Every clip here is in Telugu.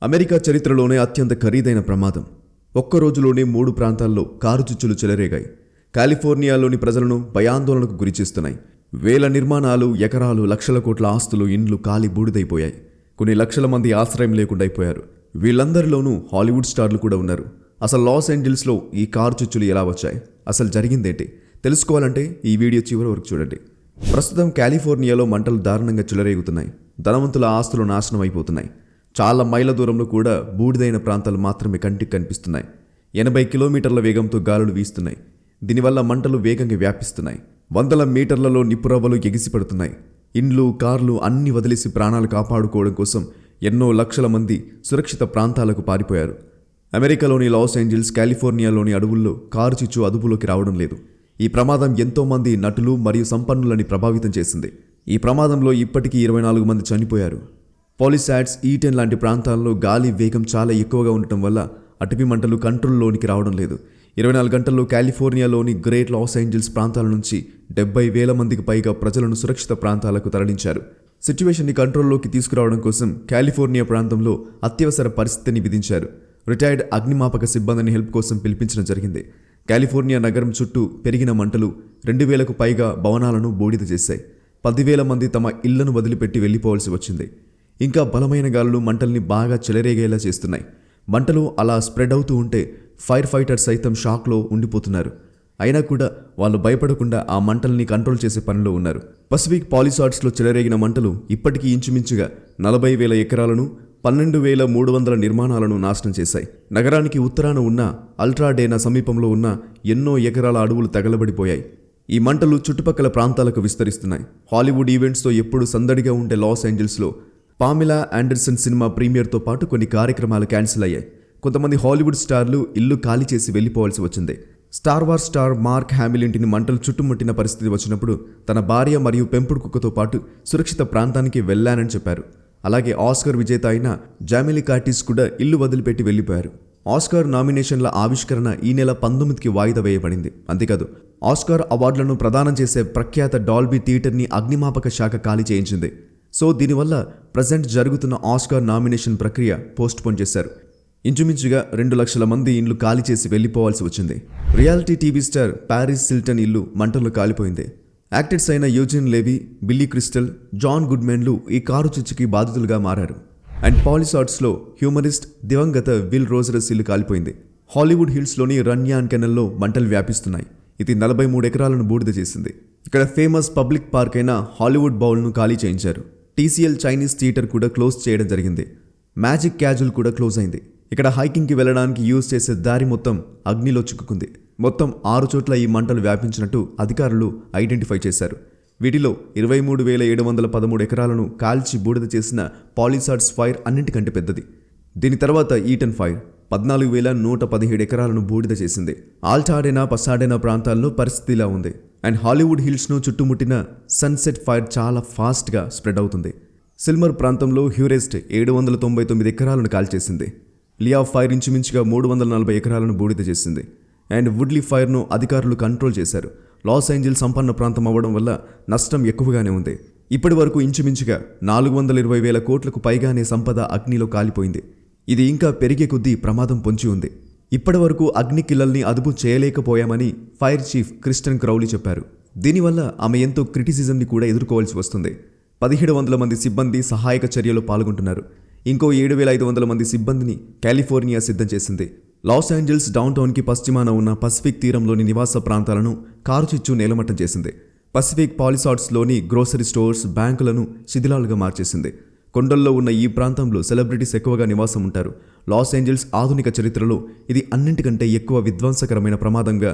అమెరికా చరిత్రలోనే అత్యంత ఖరీదైన ప్రమాదం. ఒక్కరోజులోనే 3 ప్రాంతాల్లో కారు చిచ్చులు చెలరేగాయి. కాలిఫోర్నియాలోని ప్రజలను భయాందోళనకు గురిచేస్తున్నాయి. వేల నిర్మాణాలు, ఎకరాలు, లక్షల కోట్ల ఆస్తులు, ఇండ్లు కాలి బూడిదైపోయాయి. కొన్ని లక్షల మంది ఆశ్రయం లేకుండా అయిపోయారు. వీళ్ళందరిలోనూ హాలీవుడ్ స్టార్లు కూడా ఉన్నారు. అసలు లాస్ ఏంజల్స్లో ఈ కారు చిచ్చులు ఎలా వచ్చాయి, అసలు జరిగిందేంటి తెలుసుకోవాలంటే ఈ వీడియో చివరి వరకు చూడండి. ప్రస్తుతం కాలిఫోర్నియాలో మంటలు దారుణంగా చెలరేగుతున్నాయి. ధనవంతుల ఆస్తులు నాశనం అయిపోతున్నాయి. చాలా మైళ్ళ దూరంలో కూడా బూడిదైన ప్రాంతాలు మాత్రమే కంటికి కనిపిస్తున్నాయి. 80 కిలోమీటర్ల వేగంతో గాలులు వీస్తున్నాయి. దీనివల్ల మంటలు వేగంగా వ్యాపిస్తున్నాయి. వందల మీటర్లలో నిప్పురవ్వలు ఎగిసిపడుతున్నాయి. ఇండ్లు, కార్లు అన్ని వదిలేసి ప్రాణాలు కాపాడుకోవడం కోసం ఎన్నో లక్షల మంది సురక్షిత ప్రాంతాలకు పారిపోయారు. అమెరికాలోని లాస్ ఏంజల్స్, కాలిఫోర్నియాలోని అడవుల్లో కారు చిచ్చు అదుపులోకి రావడం లేదు. ఈ ప్రమాదం ఎంతోమంది నటులు మరియు సంపన్నులని ప్రభావితం చేసింది. ఈ ప్రమాదంలో ఇప్పటికీ 24 మంది చనిపోయారు. పాలిసాడ్స్, E10 లాంటి ప్రాంతాల్లో గాలి వేగం చాలా ఎక్కువగా ఉండటం వల్ల అటవీ మంటలు కంట్రోల్లోనికి రావడం లేదు. 24 గంటల్లో కాలిఫోర్నియాలోని గ్రేట్ లాస్ ఏంజల్స్ ప్రాంతాల నుంచి 70,000 మందికి పైగా ప్రజలను సురక్షిత ప్రాంతాలకు తరలించారు. సిచ్యువేషన్ని కంట్రోల్లోకి తీసుకురావడం కోసం కాలిఫోర్నియా ప్రాంతంలో అత్యవసర పరిస్థితిని విధించారు. రిటైర్డ్ అగ్నిమాపక సిబ్బందిని హెల్ప్ కోసం పిలిపించడం జరిగింది. కాలిఫోర్నియా నగరం చుట్టూ పెరిగిన మంటలు 2,000కు పైగా భవనాలను బూడిద చేశాయి. 10,000 మంది తమ ఇళ్లను వదిలిపెట్టి వెళ్లిపోవాల్సి వచ్చింది. ఇంకా బలమైన గాలులు మంటల్ని బాగా చెలరేగేలా చేస్తున్నాయి. మంటలు అలా స్ప్రెడ్ అవుతూ ఉంటే ఫైర్ ఫైటర్స్ సైతం షాక్లో ఉండిపోతున్నారు. అయినా కూడా వాళ్ళు భయపడకుండా ఆ మంటల్ని కంట్రోల్ చేసే పనిలో ఉన్నారు. పసిఫిక్ పాలిసాడ్స్లో చెలరేగిన మంటలు ఇప్పటికీ ఇంచుమించుగా 40,000 ఎకరాలను, 12,300 నిర్మాణాలను నాశనం చేశాయి. నగరానికి ఉత్తరాన ఉన్న అల్ట్రాడేనా సమీపంలో ఉన్న ఎన్నో ఎకరాల అడవులు తగలబడిపోయాయి. ఈ మంటలు చుట్టుపక్కల ప్రాంతాలకు విస్తరిస్తున్నాయి. హాలీవుడ్ ఈవెంట్స్తో ఎప్పుడు సందడిగా ఉండే లాస్ ఏంజల్స్లో పామిలా ఆండర్సన్ సినిమా ప్రీమియర్తో పాటు కొన్ని కార్యక్రమాలు క్యాన్సిల్ అయ్యాయి. కొంతమంది హాలీవుడ్ స్టార్లు ఇల్లు ఖాళీ చేసి వెళ్లిపోవాల్సి వచ్చింది. స్టార్ వార్ స్టార్ మార్క్ హ్యామిల్ ఇంటిని మంటలు చుట్టుముట్టిన పరిస్థితి వచ్చినప్పుడు తన భార్య మరియు పెంపుడు కుక్కతో పాటు సురక్షిత ప్రాంతానికి వెళ్లానని చెప్పారు. అలాగే ఆస్కార్ విజేత అయిన జామిలీ కార్టిస్ కూడా ఇల్లు వదిలిపెట్టి వెళ్లిపోయారు. ఆస్కార్ నామినేషన్ల ఆవిష్కరణ ఈ నెల 19కి వాయిదా వేయబడింది. అంతేకాదు, ఆస్కార్ అవార్డులను ప్రదానం చేసే ప్రఖ్యాత డాల్బీ థియేటర్ని అగ్నిమాపక శాఖ ఖాళీ చేయించింది. సో దీనివల్ల ప్రజెంట్ జరుగుతున్న ఆస్కార్ నామినేషన్ ప్రక్రియ పోస్ట్పోన్ చేశారు. ఇంచుమించుగా 2 లక్షల మంది ఇండ్లు ఖాళీ చేసి వెళ్లిపోవాల్సి వచ్చింది. Reality TV star Paris Hilton ఇల్లు మంటల్లో కాలిపోయింది. యాక్టర్స్ అయిన యూజిన్ లేవీ, బిల్లీ క్రిస్టల్, జాన్ గుడ్మెన్లు ఈ కారు చిచ్చుకి బాధితులుగా మారారు. అండ్ పాలిసాడ్స్లో హ్యూమరిస్ట్ దివంగత విల్ రోజరస్ ఇల్లు కాలిపోయింది. హాలీవుడ్ హిల్స్లోని రన్యాన్ కెనల్లో మంటలు వ్యాపిస్తున్నాయి. ఇది 43 ఎకరాలను బూడిద చేసింది. ఇక్కడ ఫేమస్ పబ్లిక్ పార్క్ అయిన హాలీవుడ్ బౌల్ను ఖాళీ చేయించారు. TCL చైనీస్ థియేటర్ కూడా క్లోజ్ చేయడం జరిగింది. మ్యాజిక్ క్యాజువల్ కూడా క్లోజ్ అయింది. ఇక్కడ హైకింగ్కి వెళ్ళడానికి యూజ్ చేసే దారి మొత్తం అగ్నిలో చిక్కుకుంది. మొత్తం 6 చోట్ల ఈ మంటలు వ్యాపించినట్టు అధికారులు ఐడెంటిఫై చేశారు. వీటిలో 23,713 ఎకరాలను కాల్చి బూడిద చేసిన పాలిసాడ్స్ ఫైర్ అన్నింటికంటే పెద్దది. దీని తర్వాత E10 ఫైర్ 14,117 ఎకరాలను బూడిద చేసింది. ఆల్టాడెనా, పసాడెనా ప్రాంతాల్లో పరిస్థితి ఇలా ఉంది. అండ్ హాలీవుడ్ హిల్స్ను చుట్టుముట్టిన సన్సెట్ ఫైర్ చాలా ఫాస్ట్గా స్ప్రెడ్ అవుతుంది. సిల్మర్ ప్రాంతంలో హ్యూరెస్ట్ 799 ఎకరాలను కాల్చేసింది. లియా ఫైర్ ఇంచుమించుగా 340 ఎకరాలను బూడిద చేసింది. అండ్ వుడ్లీ ఫైర్ను అధికారులు కంట్రోల్ చేశారు. లాస్ ఏంజల్స్ సంపన్న ప్రాంతం అవ్వడం వల్ల నష్టం ఎక్కువగానే ఉంది. ఇప్పటి వరకు ఇంచుమించుగా 420,000 కోట్లకు పైగానే సంపద అగ్నిలో కాలిపోయింది. ఇది ఇంకా పెరిగే కొద్దీ ప్రమాదం పొంచి ఉంది. ఇప్పటి వరకు అగ్ని కిల్లల్ని అదుపు చేయలేకపోయామని ఫైర్ చీఫ్ క్రిస్టన్ క్రౌలీ చెప్పారు. దీనివల్ల ఆమె ఎంతో క్రిటిసిజంని కూడా ఎదుర్కోవాల్సి వస్తుంది. 1,700 మంది సిబ్బంది సహాయక చర్యలో పాల్గొంటున్నారు. ఇంకో 7,500 మంది సిబ్బందిని కాలిఫోర్నియా సిద్ధం చేసింది. లాస్ ఏంజల్స్ డౌన్టౌన్కి పశ్చిమాన ఉన్న పసిఫిక్ తీరంలోని నివాస ప్రాంతాలను కారు చిచ్చు నేలమట్టం చేసింది. పసిఫిక్ పాలిసాడ్స్లోని గ్రోసరీ స్టోర్స్, బ్యాంకులను శిథిలాలుగా మార్చేసింది. కొండల్లో ఉన్న ఈ ప్రాంతంలో సెలబ్రిటీస్ ఎక్కువగా నివాసం ఉంటారు. లాస్ ఏంజల్స్ ఆధునిక చరిత్రలో ఇది అన్నింటికంటే ఎక్కువ విధ్వంసకరమైన ప్రమాదంగా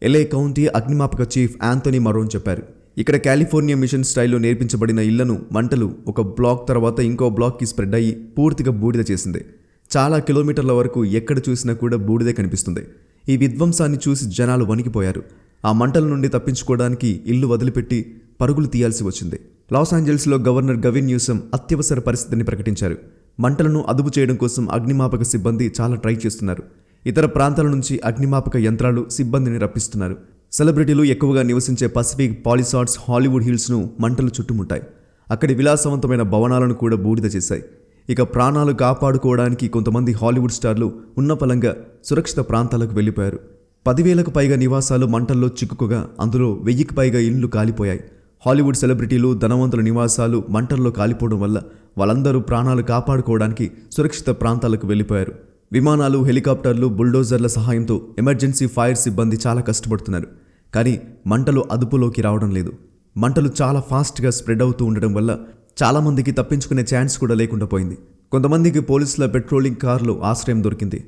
LA కౌంటీ అగ్నిమాపక చీఫ్ ఆంథోనీ మరోన్ చెప్పారు. ఇక్కడ కాలిఫోర్నియా మిషన్ స్టైల్లో నేర్పించబడిన ఇళ్లను మంటలు ఒక బ్లాక్ తర్వాత ఇంకో బ్లాక్కి స్ప్రెడ్ అయ్యి పూర్తిగా బూడిద చేసింది. చాలా కిలోమీటర్ల వరకు ఎక్కడ చూసినా కూడా బూడిదే కనిపిస్తుంది. ఈ విధ్వంసాన్ని చూసి జనాలు వణికిపోయారు. ఆ మంటల నుండి తప్పించుకోవడానికి ఇల్లు వదిలిపెట్టి పరుగులు తీయాల్సి వచ్చింది. లాస్ ఏంజల్స్లో గవర్నర్ గవిన్ న్యూసమ్ అత్యవసర పరిస్థితిని ప్రకటించారు. మంటలను అదుపు చేయడం కోసం అగ్నిమాపక సిబ్బంది చాలా ట్రై చేస్తున్నారు. ఇతర ప్రాంతాల నుంచి అగ్నిమాపక యంత్రాలు, సిబ్బందిని రప్పిస్తున్నారు. సెలబ్రిటీలు ఎక్కువగా నివసించే పసిఫిక్ పాలిసాడ్స్, హాలీవుడ్ హిల్స్ను మంటలు చుట్టుముట్టాయి. అక్కడి విలాసవంతమైన భవనాలను కూడా బూడిద చేశాయి. ఇక ప్రాణాలు కాపాడుకోవడానికి కొంతమంది హాలీవుడ్ స్టార్లు ఉన్నపలంగా సురక్షిత ప్రాంతాలకు వెళ్లిపోయారు. 10,000కు పైగా నివాసాలు మంటల్లో చిక్కుకోగా అందులో 1,000కి పైగా ఇళ్లు కాలిపోయాయి. హాలీవుడ్ సెలబ్రిటీలు, ధనవంతుల నివాసాలు మంటల్లో కాలిపోవడం వల్ల వాళ్ళందరూ ప్రాణాలు కాపాడుకోవడానికి సురక్షిత ప్రాంతాలకు వెళ్లిపోయారు. విమానాలు, హెలికాప్టర్లు, బుల్డోజర్ల సహాయంతో ఎమర్జెన్సీ ఫైర్ సిబ్బంది చాలా కష్టపడుతున్నారు. కానీ మంటలు అదుపులోకి రావడం లేదు. మంటలు చాలా ఫాస్ట్గా స్ప్రెడ్ అవుతూ ఉండడం వల్ల చాలామందికి తప్పించుకునే ఛాన్స్ కూడా లేకుండా పోయింది. కొంతమందికి పోలీసుల పెట్రోలింగ్ కార్లో ఆశ్రయం దొరికింది.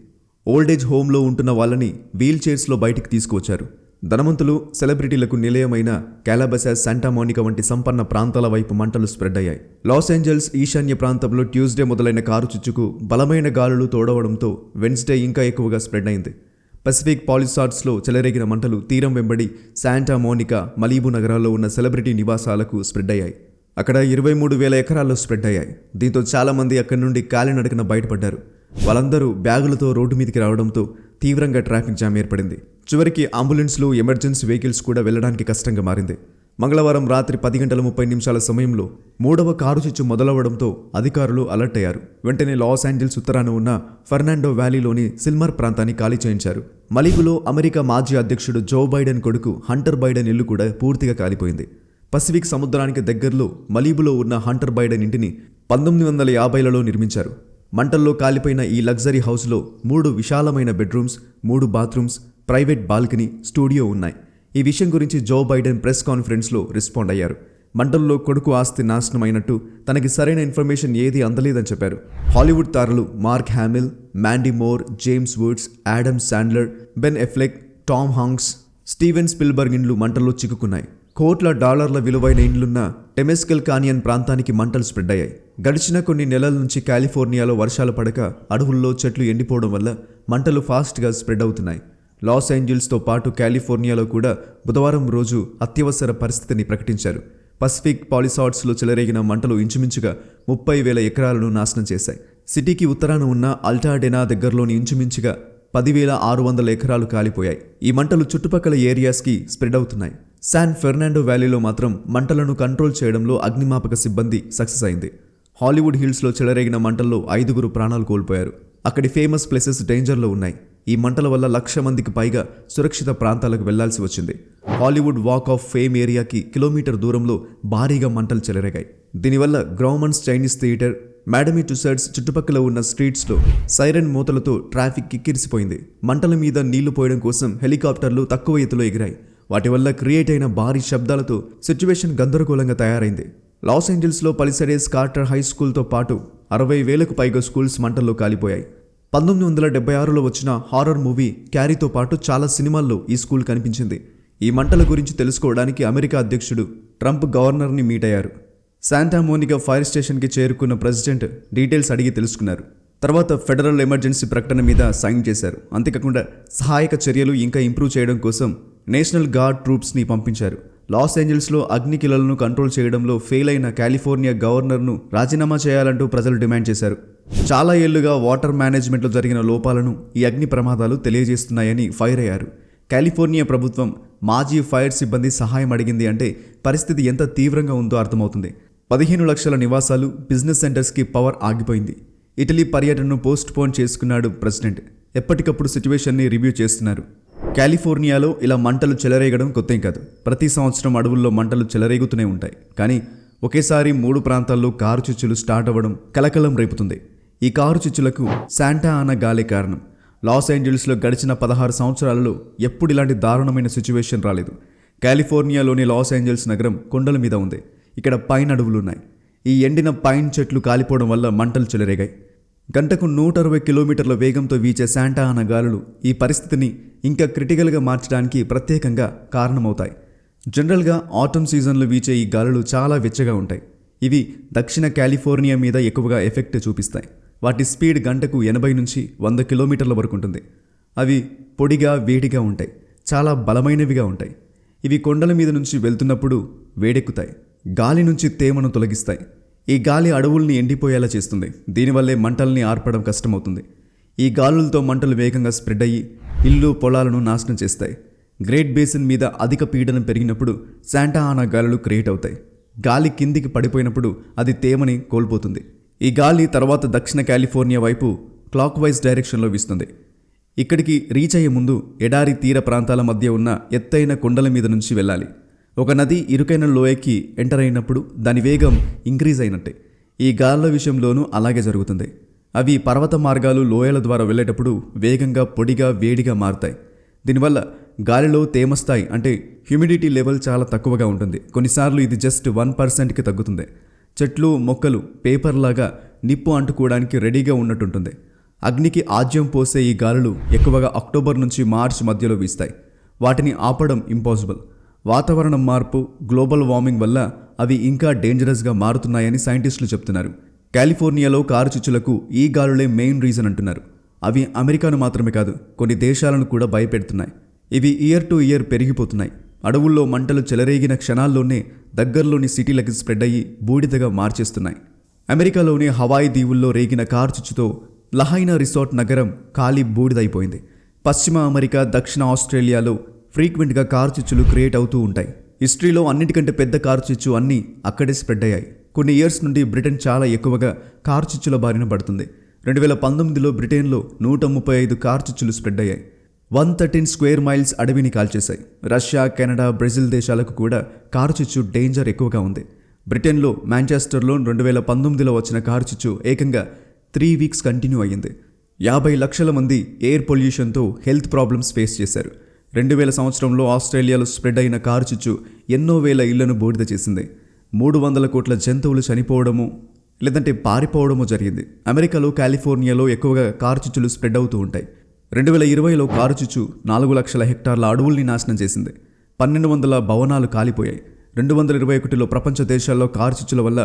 ఓల్డేజ్ హోమ్లో ఉంటున్న వాళ్ళని వీల్ చైర్స్లో బయటికి తీసుకువచ్చారు. ధనవంతులు, సెలబ్రిటీలకు నిలయమైన క్యాలబసాస్, శాంటా మోనికా వంటి సంపన్న ప్రాంతాల వైపు మంటలు స్ప్రెడ్ అయ్యాయి. లాస్ ఏంజల్స్ ఈశాన్య ప్రాంతంలో ట్యూస్డే మొదలైన కారు చుచ్చుకు బలమైన గాలులు తోడవడంతో వెన్స్డే ఇంకా ఎక్కువగా స్ప్రెడ్ అయింది. పసిఫిక్ పాలిసార్డ్స్లో చెలరేగిన మంటలు తీరం వెంబడి శాంటా మోనికా, మలీబు నగరాల్లో ఉన్న సెలబ్రిటీ నివాసాలకు స్ప్రెడ్ అయ్యాయి. అక్కడ 23,000 ఎకరాల్లో స్ప్రెడ్ అయ్యాయి. దీంతో చాలామంది అక్కడి నుండి కాలినడకన బయటపడ్డారు. వాళ్ళందరూ బ్యాగులతో రోడ్డు మీదకి రావడంతో తీవ్రంగా ట్రాఫిక్ జామ్ ఏర్పడింది. చివరికి అంబులెన్స్లు, ఎమర్జెన్సీ వెహికల్స్ కూడా వెళ్లడానికి కష్టంగా మారింది. మంగళవారం రాత్రి 10:30 సమయంలో 3వ కారు చిచ్చు మొదలవడంతో అధికారులు అలర్ట్ అయ్యారు. వెంటనే లాస్ ఏంజల్స్ ఉత్తరాన ఉన్న ఫెర్నాండో వ్యాలీలోని సిల్మర్ ప్రాంతాన్ని ఖాళీ చేయించారు. మలీబులో అమెరికా మాజీ అధ్యక్షుడు జో బైడెన్ కొడుకు హంటర్ బైడెన్ ఇల్లు కూడా పూర్తిగా కాలిపోయింది. పసిఫిక్ సముద్రానికి దగ్గరలో మలీబులో ఉన్న హంటర్ బైడెన్ ఇంటిని 1950లలో నిర్మించారు. మంటల్లో కాలిపోయిన ఈ లగ్జరీ హౌస్లో 3 విశాలమైన bedrooms, 3 bathrooms, private balcony, studio ఉన్నాయి. ఈ విషయం గురించి జో బైడెన్ ప్రెస్ కాన్ఫరెన్స్లో రెస్పాండ్ అయ్యారు. మంటల్లో కొడుకు ఆస్తి నాశనం అయినట్టు తనకి సరైన ఇన్ఫర్మేషన్ ఏదీ అందలేదని చెప్పారు. హాలీవుడ్ తారలు Mark Hamill, Mandy Moore, James Woods, Adam Sandler, Ben Affleck, Tom Hanks, Steven Spielberg ఇండ్లు మంటల్లో చిక్కుకున్నాయి. కోట్ల డాలర్ల విలువైన ఇండ్లున్న టెమెస్కల్ కానియన్ ప్రాంతానికి మంటలు స్ప్రెడ్ అయ్యాయి. గడిచిన కొన్ని నెలల నుంచి కాలిఫోర్నియాలో వర్షాలు పడక అడవుల్లో చెట్లు ఎండిపోవడం వల్ల మంటలు ఫాస్ట్గా స్ప్రెడ్ అవుతున్నాయి. లాస్ ఏంజల్స్తో పాటు కాలిఫోర్నియాలో కూడా బుధవారం రోజు అత్యవసర పరిస్థితిని ప్రకటించారు. పసిఫిక్ పాలిసార్డ్స్లో చెలరేగిన మంటలు ఇంచుమించుగా 30,000 ఎకరాలను నాశనం చేశాయి. సిటీకి ఉత్తరాన ఉన్న అల్టాడెనా దగ్గరలోని ఇంచుమించుగా 10,600 ఎకరాలు కాలిపోయాయి. ఈ మంటలు చుట్టుపక్కల ఏరియాస్కి స్ప్రెడ్ అవుతున్నాయి. శాన్ ఫెర్నాండో వ్యాలీలో మాత్రం మంటలను కంట్రోల్ చేయడంలో అగ్నిమాపక సిబ్బంది సక్సెస్ అయింది. హాలీవుడ్ హిల్స్లో చెలరేగిన మంటల్లో 5 ప్రాణాలు కోల్పోయారు. అక్కడి ఫేమస్ ప్లేసెస్ డేంజర్లో ఉన్నాయి. ఈ మంటల వల్ల 1,00,000 మందికి పైగా సురక్షిత ప్రాంతాలకు వెళ్లాల్సి వచ్చింది. హాలీవుడ్ వాక్ ఆఫ్ ఫేమ్ ఏరియాకి కిలోమీటర్ దూరంలో భారీగా మంటలు చెలరేగాయి. దీనివల్ల గ్రౌమన్స్ చైనీస్ థియేటర్, మాడమీ టుసర్డ్స్ చుట్టుపక్కల ఉన్న స్ట్రీట్స్లో సైరన్ మూతలతో ట్రాఫిక్ కిక్కిరిసిపోయింది. మంటల మీద నీళ్లు పోయడం కోసం హెలికాప్టర్లు తక్కువ ఎత్తులో ఎగిరాయి. వాటి వల్ల క్రియేట్ అయిన భారీ శబ్దాలతో సిచ్యువేషన్ గందరగోళంగా తయారైంది. లాస్ ఏంజల్స్లో పలిసడేస్ కార్టర్ హై స్కూల్తో పాటు 60,000కు పైగా స్కూల్స్ మంటల్లో కాలిపోయాయి. 1976లో వచ్చిన హారర్ మూవీ క్యారీతో పాటు చాలా సినిమాల్లో ఈ స్కూల్ కనిపించింది. ఈ మంటల గురించి తెలుసుకోవడానికి అమెరికా అధ్యక్షుడు ట్రంప్ గవర్నర్ని మీట్ అయ్యారు. శాంటా మోనికా ఫైర్ స్టేషన్కి చేరుకున్న ప్రెసిడెంట్ డీటెయిల్స్ అడిగి తెలుసుకున్నారు. తర్వాత ఫెడరల్ ఎమర్జెన్సీ ప్రకటన మీద సైన్ చేశారు. అంతేకాకుండా సహాయక చర్యలు ఇంకా ఇంప్రూవ్ చేయడం కోసం నేషనల్ గార్డ్ ట్రూప్స్ని పంపించారు. లాస్ ఏంజల్స్లో అగ్నికిలలను కంట్రోల్ చేయడంలో ఫెయిల్ అయిన కాలిఫోర్నియా గవర్నర్ను రాజీనామా చేయాలంటూ ప్రజలు డిమాండ్ చేశారు. చాలా ఏళ్లుగా వాటర్ మేనేజ్మెంట్లో జరిగిన లోపాలను ఈ అగ్ని ప్రమాదాలు తెలియజేస్తున్నాయని ఫైర్ అయ్యారు. కాలిఫోర్నియా ప్రభుత్వం మాజీ ఫైర్ సిబ్బంది సహాయం అడిగింది అంటే పరిస్థితి ఎంత తీవ్రంగా ఉందో అర్థమవుతుంది. 15 లక్షల నివాసాలు, బిజినెస్ సెంటర్స్కి పవర్ ఆగిపోయింది. ఇటలీ పర్యటనను పోస్ట్ పోన్ చేసుకున్నాడు ప్రెసిడెంట్. ఎప్పటికప్పుడు సిచ్యువేషన్ని రివ్యూ చేస్తున్నారు. కాలిఫోర్నియాలో ఇలా మంటలు చెలరేగడం కొత్తేం కాదు. ప్రతి సంవత్సరం అడవుల్లో మంటలు చెలరేగుతూనే ఉంటాయి. కానీ ఒకేసారి 3 ప్రాంతాల్లో కారు చిచ్చులు స్టార్ట్ అవ్వడం కలకలం రేపుతుంది. ఈ కారు చిచ్చులకు శాంటా ఆనా గాలే కారణం. లాస్ ఏంజల్స్లో గడిచిన 16 సంవత్సరాలలో ఎప్పుడు ఇలాంటి దారుణమైన సిచ్యువేషన్ రాలేదు. కాలిఫోర్నియాలోని లాస్ ఏంజల్స్ నగరం కొండల మీద ఉంది. ఇక్కడ పైన్ అడవులున్నాయి. ఈ ఎండిన పైన్ చెట్లు కాలిపోవడం వల్ల మంటలు చెలరేగాయి. గంటకు 160 కిలోమీటర్ల వేగంతో వీచే శాంటా ఆనా గాలులు ఈ పరిస్థితిని ఇంకా క్రిటికల్గా మార్చడానికి ప్రత్యేకంగా కారణమవుతాయి. జనరల్గా ఆటమ్ సీజన్లో వీచే ఈ గాలులు చాలా వెచ్చగా ఉంటాయి. ఇవి దక్షిణ కాలిఫోర్నియా మీద ఎక్కువగా ఎఫెక్ట్ చూపిస్తాయి. వాటి స్పీడ్ గంటకు 80 నుంచి 100 కిలోమీటర్ల వరకు ఉంటుంది. అవి పొడిగా, వేడిగా ఉంటాయి. చాలా బలమైనవిగా ఉంటాయి. ఇవి కొండల మీద నుంచి వెళ్తున్నప్పుడు వేడెక్కుతాయి. గాలి నుంచి తేమను తొలగిస్తాయి. ఈ గాలి అడవుల్ని ఎండిపోయేలా చేస్తుంది. దీనివల్లే మంటల్ని ఆర్పడం కష్టమవుతుంది. ఈ గాలులతో మంటలు వేగంగా స్ప్రెడ్ అయ్యి ఇల్లు, పొలాలను నాశనం చేస్తాయి. గ్రేట్ బేసిన్ మీద అధిక పీడనం పెరిగినప్పుడు శాంటా ఆనా గాలులు క్రియేట్ అవుతాయి. గాలి కిందికి పడిపోయినప్పుడు అది తేమని కోల్పోతుంది. ఈ గాలి తర్వాత దక్షిణ కాలిఫోర్నియా వైపు క్లాక్ వైజ్ డైరెక్షన్లో వీస్తుంది. ఇక్కడికి రీచ్ అయ్యే ముందు ఎడారి తీర ప్రాంతాల మధ్య ఉన్న ఎత్తైన కొండల మీద నుంచి వెళ్ళాలి. ఒక నది ఇరుకైన లోయకి ఎంటర్ అయినప్పుడు దాని వేగం ఇంక్రీజ్ అయినట్టే ఈ గాలుల విషయంలోనూ అలాగే జరుగుతుంది. అవి పర్వత మార్గాలు లోయల ద్వారా వెళ్ళేటప్పుడు వేగంగా పొడిగా వేడిగా మారుతాయి. దీనివల్ల గాలిలో తేమ స్థాయి అంటే హ్యూమిడిటీ లెవెల్ చాలా తక్కువగా ఉంటుంది. కొన్నిసార్లు ఇది జస్ట్ 1%కి తగ్గుతుంది. చెట్లు మొక్కలు పేపర్ లాగా నిప్పు అంటుకోవడానికి రెడీగా ఉన్నట్టుంటుంది. అగ్నికి ఆజ్యం పోసే ఈ గాలులు ఎక్కువగా అక్టోబర్ నుంచి మార్చ్ మధ్యలో వీస్తాయి. వాటిని ఆపడం ఇంపాసిబుల్. వాతావరణం మార్పు గ్లోబల్ వార్మింగ్ వల్ల అవి ఇంకా డేంజరస్గా మారుతున్నాయని సైంటిస్టులు చెప్తున్నారు. కాలిఫోర్నియాలో కారుచిచ్చులకు ఈ గాలులే మెయిన్ రీజన్ అంటున్నారు. అవి అమెరికాను మాత్రమే కాదు కొన్ని దేశాలను కూడా భయపెడుతున్నాయి. ఇవి ఇయర్ టు ఇయర్ పెరిగిపోతున్నాయి. అడవుల్లో మంటలు చెలరేగిన క్షణాల్లోనే దగ్గరలోని సిటీలకి స్ప్రెడ్ అయ్యి బూడిదగా మార్చేస్తున్నాయి. అమెరికాలోని హవాయి దీవుల్లో రేగిన కారుచిచ్చుతో లహైనా రిసార్ట్ నగరం ఖాళీ బూడిదైపోయింది. పశ్చిమ అమెరికా దక్షిణ ఆస్ట్రేలియాలో ఫ్రీక్వెంట్గా కారుచిచ్చులు క్రియేట్ అవుతూ ఉంటాయి. హిస్టరీలో అన్నిటికంటే పెద్ద కారుచిచ్చు అన్నీ అక్కడే స్ప్రెడ్ అయ్యాయి. కొన్ని ఇయర్స్ నుండి బ్రిటన్ చాలా ఎక్కువగా కారుచిచ్చుల బారిన పడుతుంది. 2019లో బ్రిటన్లో 135 కారుచిచ్చులు స్ప్రెడ్ అయ్యాయి. 113 స్క్వేర్ మైల్స్ అడవిని కాల్చేశాయి. రష్యా కెనడా బ్రెజిల్ దేశాలకు కూడా కారుచిచ్చు డేంజర్ ఎక్కువగా ఉంది. బ్రిటన్లో మాంచెస్టర్లో 2019లో వచ్చిన కారుచిచ్చు ఏకంగా 3 వీక్స్ కంటిన్యూ అయ్యింది. 50 లక్షల మంది ఎయిర్ పొల్యూషన్తో హెల్త్ ప్రాబ్లమ్స్ ఫేస్ చేశారు. 2000 సంవత్సరంలో ఆస్ట్రేలియాలో స్ప్రెడ్ అయిన కారుచిచ్చు ఎన్నో వేల ఇళ్లను బూడిద చేసింది. 300 కోట్ల జంతువులు చనిపోవడము లేదంటే పారిపోవడము జరిగింది. అమెరికాలో కాలిఫోర్నియాలో ఎక్కువగా కారుచిచ్చులు స్ప్రెడ్ అవుతూ ఉంటాయి. 2020లో కారుచిచ్చు 4 లక్షల హెక్టార్ల అడవుల్ని నాశనం చేసింది. 1200 భవనాలు కాలిపోయాయి. 2021లో ప్రపంచ దేశాల్లో కారుచిచ్చుల వల్ల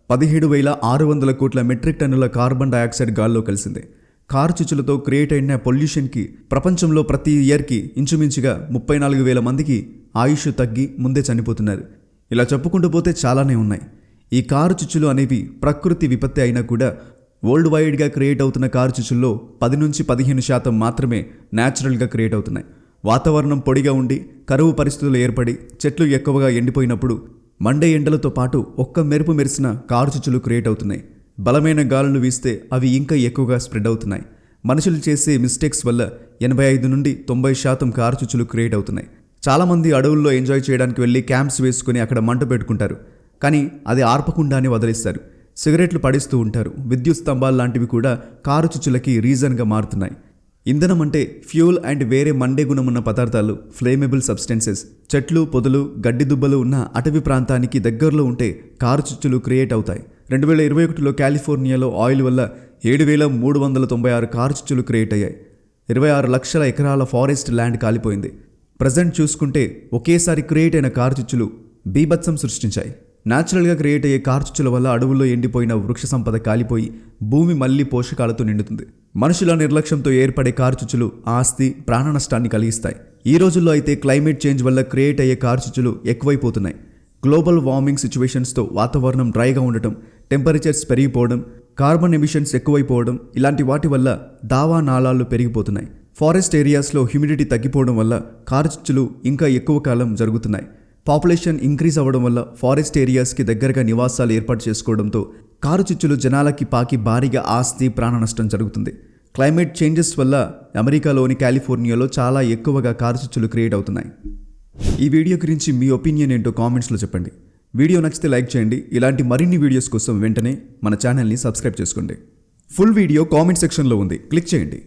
17,600 కోట్ల మెట్రిక్ టన్నుల కార్బన్ డయాక్సైడ్ గాల్లో కలిసింది. కారుచిచ్చులతో క్రియేట్ అయిన పొల్యూషన్కి ప్రపంచంలో ప్రతి ఇయర్కి ఇంచుమించుగా 34,000 మందికి ఆయుష్ తగ్గి ముందే చనిపోతున్నారు. ఇలా చెప్పుకుంటూ పోతే చాలానే ఉన్నాయి. ఈ కారుచిచ్చులు అనేవి ప్రకృతి విపత్తి అయినా కూడా వరల్డ్ వైడ్గా క్రియేట్ అవుతున్న కారుచిచ్చుల్లో 10-15% మాత్రమే న్యాచురల్గా క్రియేట్ అవుతున్నాయి. వాతావరణం పొడిగా ఉండి కరువు పరిస్థితులు ఏర్పడి చెట్లు ఎక్కువగా ఎండిపోయినప్పుడు మండే ఎండలతో పాటు ఒక్క మెరుపు మెరిసిన కారుచిచ్చులు క్రియేట్ అవుతున్నాయి. బలమైన గాలులు వీస్తే అవి ఇంకా ఎక్కువగా స్ప్రెడ్ అవుతున్నాయి. మనుషులు చేసే మిస్టేక్స్ వల్ల 85-90% కారుచిచ్చులు క్రియేట్ అవుతున్నాయి. చాలామంది అడవుల్లో ఎంజాయ్ చేయడానికి వెళ్ళి క్యాంప్స్ వేసుకుని అక్కడ మంట పెట్టుకుంటారు. కానీ అది ఆర్పకుండానే వదిలేస్తారు. సిగరెట్లు పడిస్తూ ఉంటారు. విద్యుత్ స్తంభాలు లాంటివి కూడా కారుచిచ్చులకి రీజన్గా మారుతున్నాయి. ఇంధనం అంటే ఫ్యూల్ అండ్ వేరే మండే గుణమున్న పదార్థాలు ఫ్లేమబుల్ సబ్స్టెన్సెస్. చెట్లు పొదలు గడ్డి దుబ్బలు ఉన్న అటవీ ప్రాంతానికి దగ్గరలో ఉంటే కారుచిచ్చులు క్రియేట్ అవుతాయి. 2021లో కాలిఫోర్నియాలో ఆయిల్ వల్ల 7,396 కారుచిచ్చులు క్రియేట్ అయ్యాయి. 26 లక్షల ఎకరాల ఫారెస్ట్ ల్యాండ్ కాలిపోయింది. ప్రజెంట్ చూసుకుంటే ఒకేసారి క్రియేట్ అయిన కారుచిచ్చులు బీభత్సం సృష్టించాయి. న్యాచురల్గా క్రియేట్ అయ్యే కారుచిచ్చుల వల్ల అడవుల్లో ఎండిపోయిన వృక్ష సంపద కాలిపోయి భూమి మళ్లీ పోషకాలతో నిండుతుంది. మనుషుల నిర్లక్ష్యంతో ఏర్పడే కారుచిచ్చులు ఆస్తి ప్రాణ నష్టాన్ని కలిగిస్తాయి. ఈ రోజుల్లో అయితే క్లైమేట్ చేంజ్ వల్ల క్రియేట్ అయ్యే కారుచిచ్చులు ఎక్కువైపోతున్నాయి. గ్లోబల్ వార్మింగ్ సిచ్యువేషన్స్తో వాతావరణం డ్రైగా ఉండటం, టెంపరేచర్స్ పెరిగిపోవడం, కార్బన్ ఎమిషన్స్ ఎక్కువైపోవడం ఇలాంటి వాటి వల్ల దావా నాళాలు పెరిగిపోతున్నాయి. ఫారెస్ట్ ఏరియాస్లో హ్యూమిడిటీ తగ్గిపోవడం వల్ల కారుచిచ్చులు ఇంకా ఎక్కువ కాలం జరుగుతున్నాయి. పాపులేషన్ ఇంక్రీజ్ అవ్వడం వల్ల ఫారెస్ట్ ఏరియాస్కి దగ్గరగా నివాసాలు ఏర్పాటు చేసుకోవడంతో కారుచిచ్చులు జనాలకి పాకి భారీగా ఆస్తి ప్రాణ నష్టం జరుగుతుంది. క్లైమేట్ చేంజెస్ వల్ల అమెరికాలోని కాలిఫోర్నియాలో చాలా ఎక్కువగా కారుచిచ్చులు క్రియేట్ అవుతున్నాయి. ఈ వీడియో గురించి మీ ఒపీనియన్ ఏంటో కామెంట్స్లో చెప్పండి. వీడియో నచ్చితే లైక్ చేయండి. ఇలాంటి మరిన్ని వీడియోస్ కోసం వెంటనే మన ఛానల్ని సబ్స్క్రైబ్ చేసుకోండి. ఫుల్ వీడియో కామెంట్ సెక్షన్లో ఉంది, క్లిక్ చేయండి.